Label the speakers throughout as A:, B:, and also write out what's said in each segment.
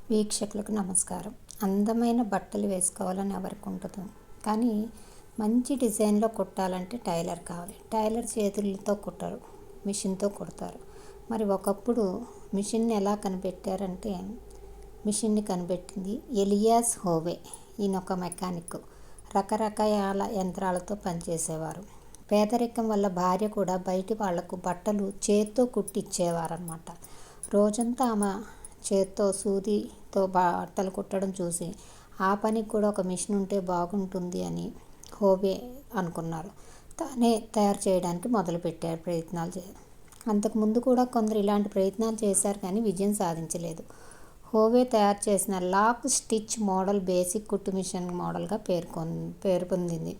A: వీక్షకులకు నమస్కారం. అందమైన బట్టలు వేసుకోవాలని ఎవరికి ఉండదు. కానీ మంచి డిజైన్లో కుట్టాలంటే టైలర్ కావాలి. టైలర్ చేతులతో కుట్టరు, మిషన్తో కుడతారు. మరి ఒకప్పుడు మిషన్ని ఎలా కనిపెట్టారంటే, మిషన్ని కనిపెట్టింది ఎలియాస్ హోవే. ఈయన ఒక మెకానిక్. రకరకాల యంత్రాలతో పనిచేసేవారు. పేదరికం వల్ల భార్య కూడా బయటి వాళ్లకు బట్టలు చేత్తో కుట్టిచ్చేవారన్నమాట. రోజంతా ఆమె చేత్తో సూదితో బట్టలు కుట్టడం చూసి ఆ పనికి కూడా ఒక మిషన్ ఉంటే బాగుంటుంది అని హోవే అనుకున్నారు. తానే తయారు చేయడానికి మొదలుపెట్టారు ప్రయత్నాలు అంతకుముందు కూడా కొందరు ఇలాంటి ప్రయత్నాలు చేశారు కానీ విజయం సాధించలేదు. హోవే తయారు చేసిన లాక్ స్టిచ్ మోడల్ బేసిక్ కుట్టు మిషన్ మోడల్గా పేరు పొందింది.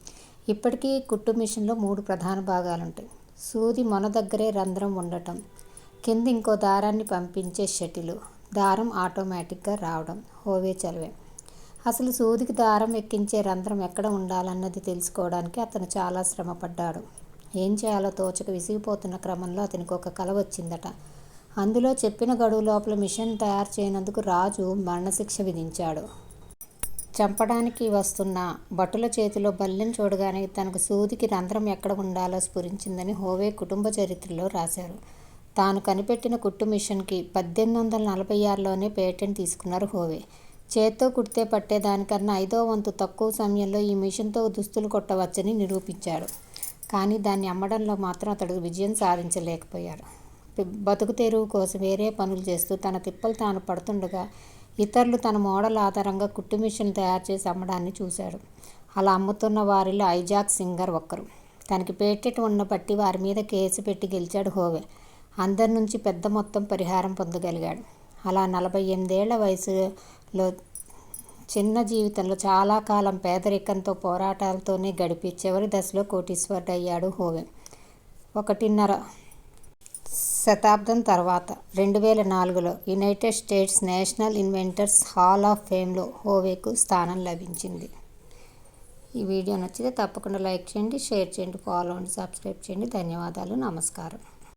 A: ఇప్పటికీ కుట్టు మిషన్లో 3 ప్రధాన భాగాలు ఉంటాయి. సూది మొన దగ్గరే రంధ్రం ఉండటం, కింద ఇంకో దారాన్ని పంపించే షటిలు, దారం ఆటోమేటిక్గా రావడం హోవే చలవే. అసలు సూదికి దారం ఎక్కించే రంధ్రం ఎక్కడ ఉండాలన్నది తెలుసుకోవడానికి అతను చాలా శ్రమపడ్డాడు. ఏం చేయాలో తోచక విసిగిపోతున్న క్రమంలో అతనికి ఒక కల వచ్చిందట. అందులో చెప్పిన గడువు లోపల మిషన్ తయారు చేయనందుకు రాజు మరణశిక్ష విధించాడు. చంపడానికి వస్తున్న భటుల చేతిలో బల్లెం చూడగానే తనకు సూదికి రంధ్రం ఎక్కడ ఉండాలో స్ఫురించిందని హోవే కుటుంబ చరిత్రలో రాశారు. తాను కనిపెట్టిన కుట్టు మిషన్కి 1846లోనే పేటెంట్ తీసుకున్నారు హోవే. చేత్తో కుడితే పట్టేదానికన్నా 5వ వంతు తక్కువ సమయంలో ఈ మిషన్తో దుస్తులు కుట్టవచ్చని నిరూపించాడు. కానీ దాన్ని అమ్మడంలో మాత్రం అతడు విజయం సాధించలేకపోయాడు. బతుకు తెరువు కోసం వేరే పనులు చేస్తూ తన తిప్పలు తాను పడుతుండగా ఇతరులు తన మోడల్ ఆధారంగా కుట్టు మిషన్ తయారు చేసి అమ్మడాన్ని చూశాడు. అలా అమ్ముతున్న వారిలో ఐజాక్ సింగర్ ఒక్కరు. తనకి పేటెంట్ ఉన్న బట్టి వారి మీద కేసు పెట్టి గెలిచాడు హోవే. అందరి నుంచి పెద్ద మొత్తం పరిహారం పొందగలిగాడు. అలా 48 ఏళ్ల వయసులో చిన్న జీవితంలో చాలా కాలం పేదరికంతో పోరాటాలతోనే గడిపి చివరి దశలో కోటీశ్వరుడయ్యాడు హోవే. 1.5 శతాబ్దం తర్వాత 2004లో United States National Inventors Hall of ఫేమ్లో హోవేకు స్థానం లభించింది. ఈ వీడియో నచ్చితే తప్పకుండా లైక్ చేయండి, షేర్ చేయండి, ఫాలో అండి, సబ్స్క్రైబ్ చేయండి. ధన్యవాదాలు. నమస్కారం.